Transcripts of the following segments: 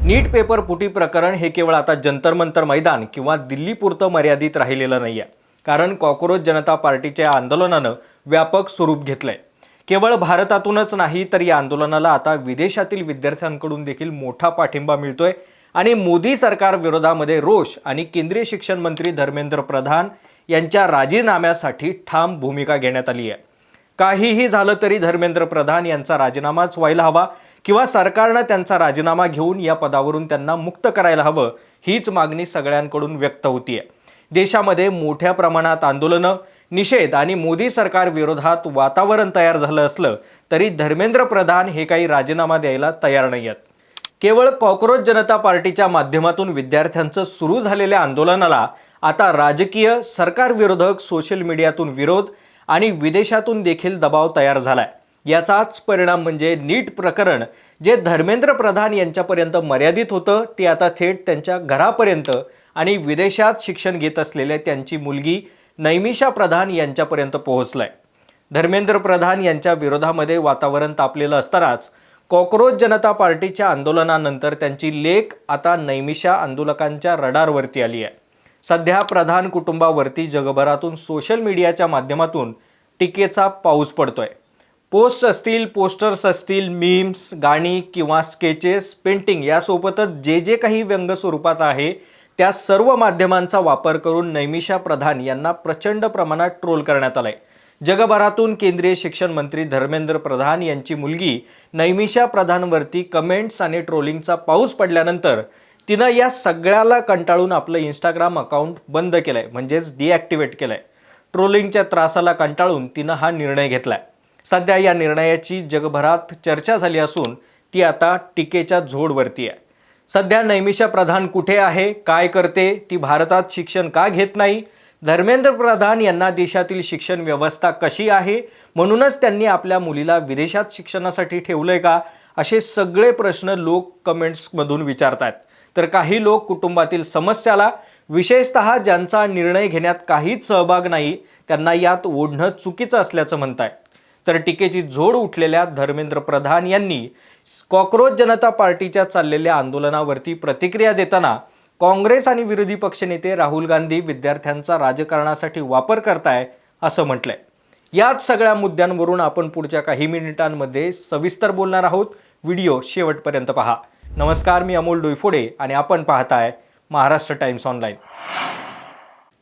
नीट paper फुटी प्रकरण हे केवळ आता जंतर मंतर मैदान किंवा दिल्लीपुरतं मर्यादित राहिलेलं नाही आहे. कारण कॉकरोच जनता पार्टीच्या आंदोलनानं व्यापक स्वरूप घेतलंय. केवळ भारतातूनच नाही तर या आंदोलनाला आता विदेशातील विद्यार्थ्यांकडून देखील मोठा पाठिंबा मिळतोय आणि मोदी सरकार विरोधामध्ये रोष आणि केंद्रीय शिक्षण मंत्री धर्मेंद्र प्रधान यांच्या राजीनाम्यासाठी ठाम भूमिका घेण्यात आली आहे. काहीही झालं तरी धर्मेंद्र प्रधान यांचा राजीनामाच व्हायला हवा किंवा सरकारनं त्यांचा राजीनामा घेऊन या पदावरून त्यांना मुक्त करायला हवं, हीच मागणी सगळ्यांकडून व्यक्त होतीये. देशामध्ये मोठ्या प्रमाणात आंदोलनं, निषेध आणि मोदी सरकार विरोधात वातावरण तयार झालं असलं तरी धर्मेंद्र प्रधान हे काही राजीनामा द्यायला तयार नाहीयेत. केवळ कॉकरोच जनता पार्टीच्या माध्यमातून विद्यार्थ्यांचं सुरू झालेल्या आंदोलनाला आता राजकीय, सरकार विरोधक, सोशल मीडियातून विरोध आणि विदेशातून देखील दबाव तयार झालाय. याचाच परिणाम म्हणजे नीट प्रकरण जे धर्मेंद्र प्रधान यांच्यापर्यंत मर्यादित होतं ते आता थेट त्यांच्या घरापर्यंत आणि विदेशात शिक्षण घेत असलेल्या त्यांची मुलगी नैमिषा प्रधान यांच्यापर्यंत पोहोचलंय. धर्मेंद्र प्रधान यांच्या विरोधामध्ये वातावरण तापलेलं असतानाच कॉकरोच जनता पार्टीच्या आंदोलनानंतर त्यांची लेक आता नैमिषा आंदोलकांच्या रडारवरती आली आहे. सध्या प्रधान कुटुंबावरती जगभरातून सोशल मीडियाच्या माध्यमातून टीकेचा पाऊस पडतोय. पोस्ट असतील, पोस्टर्स असतील, मीम्स, गाणी किंवा स्केचेस, पेंटिंग यासोबतच जे काही व्यंग स्वरूपात आहे त्या सर्व माध्यमांचा वापर करून नैमिषा प्रधान यांना प्रचंड प्रमाणात ट्रोल करण्यात आलाय. जगभरातून केंद्रीय शिक्षण मंत्री धर्मेंद्र प्रधान यांची मुलगी नैमिषा प्रधानवरती कमेंट्स आणि ट्रोलिंगचा पाऊस पडल्यानंतर तिनं या सगळ्याला कंटाळून आपलं इंस्टाग्राम अकाउंट बंद केलंय, म्हणजेच डिॲक्टिवेट केलंय. ट्रोलिंगच्या त्रासाला कंटाळून तिनं हा निर्णय घेतलाय. सध्या या निर्णयाची जगभरात चर्चा झाली असून ती आता टीकेच्या झोडवरती आहे. सध्या नैमिषा प्रधान कुठे आहे, काय करते, ती भारतात शिक्षण का घेत नाही, धर्मेंद्र प्रधान यांना देशातील शिक्षण व्यवस्था कशी आहे, म्हणूनच त्यांनी आपल्या मुलीला विदेशात शिक्षणासाठी ठेवलंय का, असे सगळे प्रश्न लोक कमेंट्समधून विचारतात. तर काही लोक कुटुंबातील समस्याला, विशेषतः ज्यांचा निर्णय घेण्यात काहीच सहभाग नाही, त्यांना यात ओढणं चुकीचं असल्याचं म्हणताय. तर टीकेची झोड उठलेल्या धर्मेंद्र प्रधान यांनी कॉकरोच जनता पार्टीच्या चाललेल्या आंदोलनावरती प्रतिक्रिया देताना काँग्रेस आणि विरोधी पक्षनेते राहुल गांधी विद्यार्थ्यांचा राजकारणासाठी वापर करताय असं म्हटलंय. याच सगळ्या मुद्द्यांवरून आपण पुढच्या काही मिनिटांमध्ये सविस्तर बोलणार आहोत. व्हिडिओ शेवटपर्यंत पहा. नमस्कार, मी अमोल डोईफोडे आणि आपण पाहताय महाराष्ट्र टाइम्स ऑनलाईन.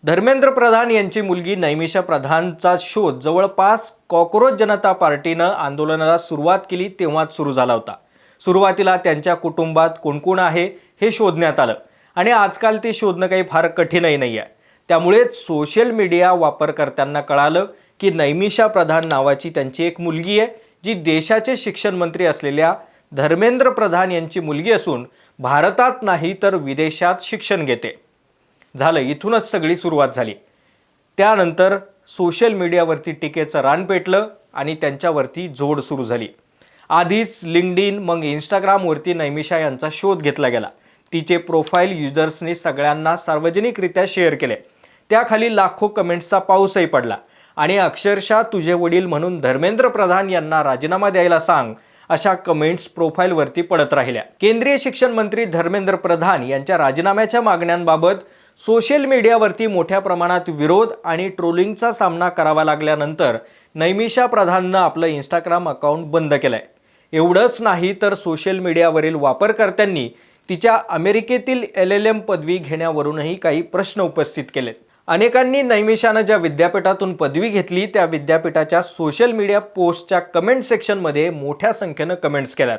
धर्मेंद्र प्रधान यांची मुलगी नैमिषा प्रधानचा शोध जवळपास कॉकरोच जनता पार्टीनं आंदोलनाला सुरुवात केली तेव्हाच सुरू झाला होता. सुरुवातीला त्यांच्या कुटुंबात कोण कोण आहे हे शोधण्यात आलं आणि आजकाल ते शोधणं काही फार कठीणही नाही आहे. त्यामुळेच सोशल मीडिया वापरकर्त्यांना कळालं की नैमिषा प्रधान नावाची त्यांची एक मुलगी आहे, जी देशाचे शिक्षण मंत्री असलेल्या धर्मेंद्र प्रधान यांची मुलगी असून भारतात नाही तर विदेशात शिक्षण घेते. झालं, इथूनच सगळी सुरुवात झाली. त्यानंतर सोशल मीडियावरती टीकेचं रान पेटलं आणि त्यांच्यावरती जोड सुरू झाली. आधीच लिंक्डइन, मग इंस्टाग्रामवरती नैमिषा यांचा शोध घेतला गेला. तिचे प्रोफाईल युजर्सने सगळ्यांना सार्वजनिकरित्या शेअर केले. त्याखाली लाखो कमेंट्सचा पाऊसही पडला आणि अक्षरशः तुझे वडील म्हणून धर्मेंद्र प्रधान यांना राजीनामा द्यायला सांग अशा कमेंट्स प्रोफाईलवरती पडत राहिल्या. केंद्रीय शिक्षण मंत्री धर्मेंद्र प्रधान यांच्या राजीनाम्याच्या मागण्यांबाबत सोशल मीडियावरती मोठ्या प्रमाणात विरोध आणि ट्रोलिंगचा सामना करावा लागल्यानंतर नैमिषा प्रधाननं आपलं इंस्टाग्राम अकाउंट बंद केलंय. एवढंच नाही तर सोशल मीडियावरील वापरकर्त्यांनी तिच्या अमेरिकेतील LLM पदवी घेण्यावरूनही काही प्रश्न उपस्थित केलेत. अनेकांनी नैमिषानं ज्या विद्यापीठातून पदवी घेतली त्या विद्यापीठाच्या सोशल मीडिया पोस्टच्या कमेंट सेक्शनमध्ये मोठ्या संख्येनं कमेंट्स केल्यात,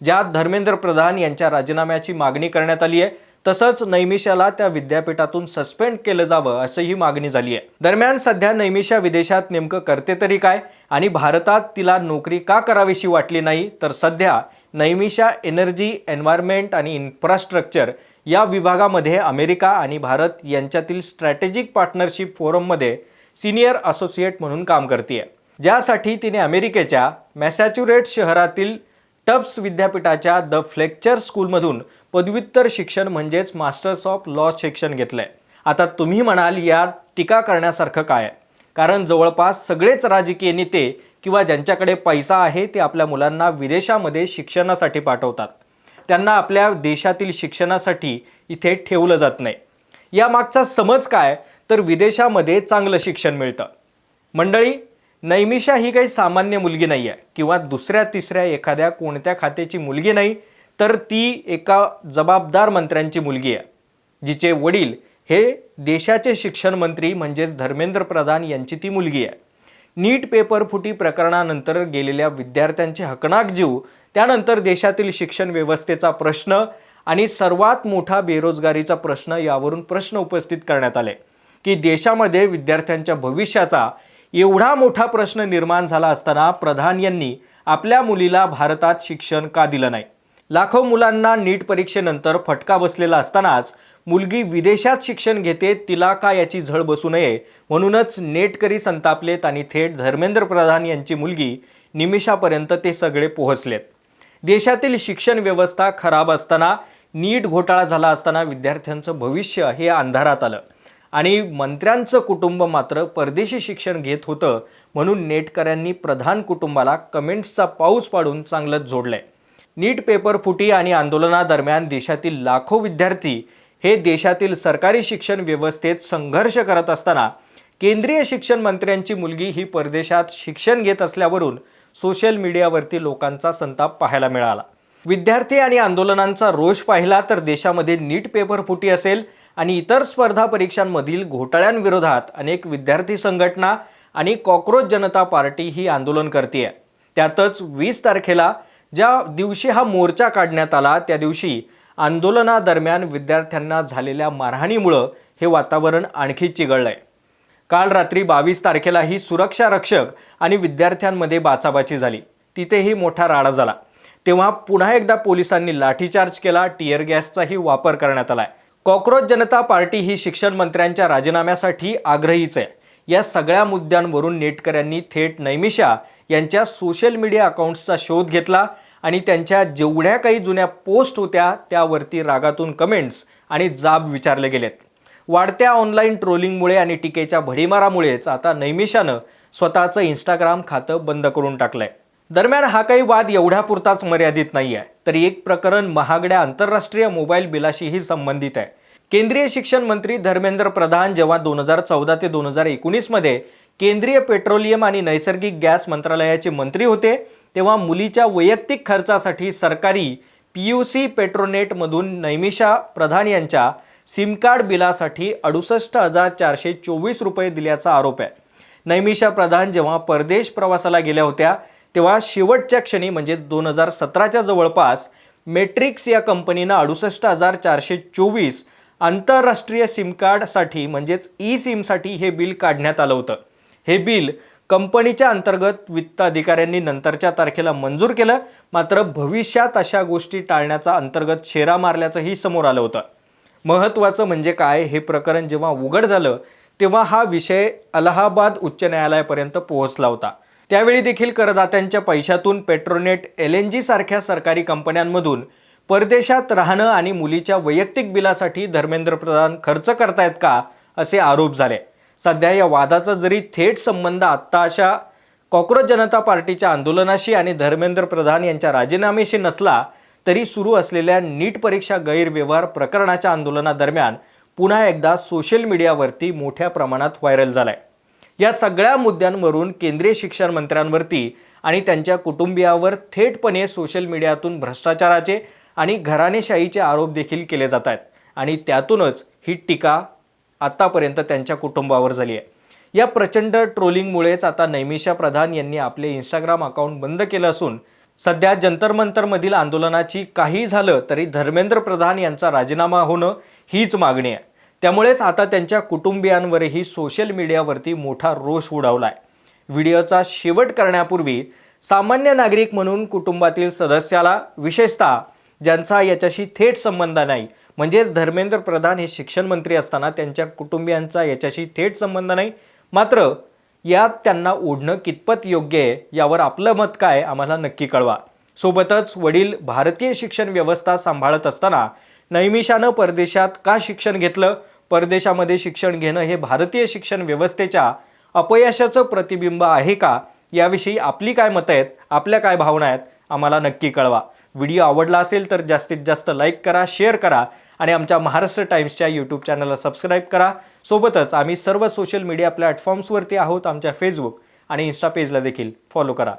ज्यात धर्मेंद्र प्रधान यांच्या राजीनाम्याची मागणी करण्यात आली आहे. तसंच नैमिषाला त्या विद्यापीठातून सस्पेंड केलं जावं अशीही मागणी झाली आहे. दरम्यान सध्या नैमिषा विदेशात नेमकं करते तरी काय आणि भारतात तिला नोकरी का करावीशी वाटली नाही, तर सध्या नैमिषा एनर्जी, एन्व्हायरमेंट आणि इन्फ्रास्ट्रक्चर या विभागामध्ये अमेरिका आणि भारत यांच्यातील स्ट्रॅटेजिक पार्टनरशिप फोरममध्ये सिनियर असोसिएट म्हणून काम करते, ज्यासाठी तिने अमेरिकेच्या मॅसॅच्युसेट्स शहरातील टफ्ट्स विद्यापीठाच्या द फ्लेक्चर स्कूलमधून पदव्युत्तर शिक्षण म्हणजेच मास्टर्स ऑफ लॉ शिक्षण घेतलंय. आता तुम्ही म्हणाल यात टीका करण्यासारखं काय आहे, कारण जवळपास सगळेच राजकीय नेते किंवा ज्यांच्याकडे पैसा आहे ते आपल्या मुलांना विदेशामध्ये शिक्षणासाठी पाठवतात त्यांना आपल्या देशातील शिक्षणासाठी इथे ठेवलं जात नाही। यामागचा समज काय, तर विदेशामध्ये चांगलं शिक्षण मिळतं। मंडळी, नैमिषा ही काही सामान्य मुलगी नाही आहे किंवा दुसऱ्या तिसऱ्या एखाद्या कोणत्या खात्याची मुलगी नाही, तर ती एका जबाबदार मंत्र्यांची मुलगी आहे, जिचे वडील हे देशाचे शिक्षण मंत्री म्हणजेच धर्मेंद्र प्रधान यांची ती मुलगी आहे। नीट पेपर फुटी प्रकरणानंतर गेलेल्या विद्यार्थ्यांचे हकनाक जीव, त्यानंतर देशातील शिक्षण व्यवस्थेचा प्रश्न आणि सर्वात मोठा बेरोजगारीचा प्रश्न, यावरून प्रश्न उपस्थित करण्यात आले की देशामध्ये विद्यार्थ्यांच्या भविष्याचा एवढा मोठा प्रश्न निर्माण झाला असताना प्रधान यांनी आपल्या मुलीला भारतात शिक्षण का दिलं नाही। लाखो मुलांना नीट परीक्षेनंतर फटका बसलेला असतानाच मुलगी विदेशात शिक्षण घेते, तिला का याची झळ बसू नये म्हणूनच नेटकरी संतापलेत आणि थेट धर्मेंद्र प्रधान यांची मुलगी निमिषापर्यंत ते सगळे पोहोचलेत। देशातील शिक्षण व्यवस्था खराब असताना, नीट घोटाळा झाला असताना विद्यार्थ्यांचं भविष्य हे अंधारात आलं आणि मंत्र्यांचं कुटुंब मात्र परदेशी शिक्षण घेत होतं, म्हणून नेटकऱ्यांनी प्रधान कुटुंबाला कमेंट्सचा पाऊस पाडून चांगलंच जोडलंय। नीट पेपर फुटी आणि आंदोलनादरम्यान देशातील लाखो विद्यार्थी हे देशातील सरकारी शिक्षण व्यवस्थेत संघर्ष करत असताना केंद्रीय शिक्षण मंत्र्यांची मुलगी ही परदेशात शिक्षण घेत असल्यावरून सोशल मीडियावरती लोकांचा संताप पाहायला मिळाला। विद्यार्थी आणि आंदोलनांचा रोष पाहिला तर देशामध्ये नीट पेपर फुटी असेल आणि इतर स्पर्धा परीक्षांमधील घोटाळ्यांविरोधात अनेक विद्यार्थी संघटना आणि कॉकरोच जनता पार्टी ही आंदोलन करते। त्यातच 20 तारखेला ज्या दिवशी हा मोर्चा काढण्यात आला, त्या दिवशी आंदोलनादरम्यान विद्यार्थ्यांना झालेल्या मारहाणीमुळे हे वातावरण आणखी चिघळलंय। काल रात्री 22 तारखेला ही सुरक्षा रक्षक आणि विद्यार्थ्यांमध्ये बाचाबाची झाली, तिथेही मोठा राडा झाला। तेव्हा पुन्हा एकदा पोलिसांनी लाठीचार्ज केला, टियर गॅसचाही वापर करण्यात आलाय। कॉकरोच जनता पार्टी ही शिक्षण मंत्र्यांच्या राजीनाम्यासाठी आग्रहीच आहे। या सगळ्या मुद्द्यांवरून नेटकऱ्यांनी थेट नैमिषा यांच्या सोशल मीडिया अकाउंट्सचा शोध घेतला आणि त्यांच्या जेवढ्या काही जुन्या पोस्ट होत्या त्यावरती रागातून कमेंट्स आणि जाब विचारले गेलेत। वाढत्या ऑनलाईन ट्रोलिंगमुळे आणि टीकेच्या भडीमारामुळेच आता नैमिषानं स्वतःचं इंस्टाग्राम खातं बंद करून टाकलंय। दरम्यान हा काही वाद एवढ्यापुरताच मर्यादित नाही आहे, तर एक प्रकरण महागड्या आंतरराष्ट्रीय मोबाईल बिलाशीही संबंधित आहे। केंद्रीय शिक्षण मंत्री धर्मेंद्र प्रधान जेव्हा 2014 ते 2019 मध्ये केंद्रीय पेट्रोलियम आणि नैसर्गिक गॅस मंत्रालयाचे मंत्री होते, तेव्हा मुलीच्या वैयक्तिक खर्चासाठी सरकारी PUC पेट्रोनेटमधून नैमिषा प्रधान यांच्या सिम कार्ड बिलासाठी 68,424 रुपये दिल्याचा आरोप आहे। नैमिषा प्रधान जेव्हा परदेश प्रवासाला गेल्या होत्या तेव्हा शेवटच्या क्षणी म्हणजे 2017च्या जवळपास मॅट्रिक्स या कंपनीनं 68,424 आंतरराष्ट्रीय सिम कार्डसाठी म्हणजेच ई-सिमसाठी हे बिल काढण्यात आलं होतं। हे बिल कंपनीच्या अंतर्गत वित्त अधिकाऱ्यांनी नंतरच्या तारखेला मंजूर केलं, मात्र भविष्यात अशा गोष्टी टाळण्याचा अंतर्गत शेरा मारल्याचंही समोर आलं होतं। महत्त्वाचं म्हणजे काय, हे प्रकरण जेव्हा उघड झालं तेव्हा हा विषय अलाहाबाद उच्च न्यायालयापर्यंत पोहोचला होता। त्यावेळी देखील करदात्यांच्या पैशातून पेट्रोनेट, LNG सारख्या सरकारी कंपन्यांमधून परदेशात राहणं आणि मुलीच्या वैयक्तिक बिलासाठी धर्मेंद्र प्रधान खर्च करतायत का, असे आरोप झाले। सध्या या वादाचा जरी थेट संबंध आत्ताच्या कॉकरोच जनता पार्टीच्या आंदोलनाशी आणि धर्मेंद्र प्रधान यांच्या राजीनाम्याशी नसला, तरी सुरू असलेल्या नीट परीक्षा गैरव्यवहार प्रकरणाच्या आंदोलनादरम्यान पुन्हा एकदा सोशल मीडियावरती मोठ्या प्रमाणात व्हायरल झालाय। या सगळ्या मुद्द्यांवरून केंद्रीय शिक्षण मंत्र्यांवरती आणि त्यांच्या कुटुंबियावर थेटपणे सोशल मीडियातून भ्रष्टाचाराचे आणि घराणेशाहीचे आरोप देखील केले जात आहेत आणि त्यातूनच ही टीका आतापर्यंत त्यांच्या कुटुंबावर झाली आहे। या प्रचंड ट्रोलिंगमुळेच आता नैमिषा प्रधान यांनी आपले इंस्टाग्राम अकाउंट बंद केलं असून सध्या जंतर मंतरमधील आंदोलनाची काही झालं तरी धर्मेंद्र प्रधान यांचा राजीनामा होणं हीच मागणी आहे। त्यामुळेच आता त्यांच्या कुटुंबियांवरही सोशल मीडियावरती मोठा रोष उडवलाय। व्हिडिओचा शेवट करण्यापूर्वी सामान्य नागरिक म्हणून कुटुंबातील सदस्याला, विशेषतः ज्यांचा याच्याशी थेट संबंध नाही, म्हणजेच धर्मेंद्र प्रधान हे शिक्षण मंत्री असताना त्यांच्या कुटुंबियांचा याच्याशी थेट संबंध नाही, मात्र यात त्यांना ओढणं कितपत योग्य आहे यावर आपलं मत काय आम्हाला नक्की कळवा। सोबतच वडील भारतीय शिक्षण व्यवस्था सांभाळत असताना नैमिषानं परदेशात का शिक्षण घेतलं, परदेशामध्ये शिक्षण घेणं हे भारतीय शिक्षण व्यवस्थेच्या अपयशाचं प्रतिबिंब आहे का, याविषयी आपली काय मतं आहेत, आपल्या काय भावना आहेत आम्हाला नक्की कळवा। व्हिडिओ आवडला असेल तर जास्तीत जास्त लाईक करा, शेअर करा आणि आमच्या महाराष्ट्र टाइम्सच्या यूट्यूब चॅनलला सबस्क्राईब करा. सोबतच आम्ही सर्व सोशल मीडिया प्लॅटफॉर्म्सवरती आहोत. आमच्या फेसबुक आणि इन्स्टा पेजला देखील फॉलो करा.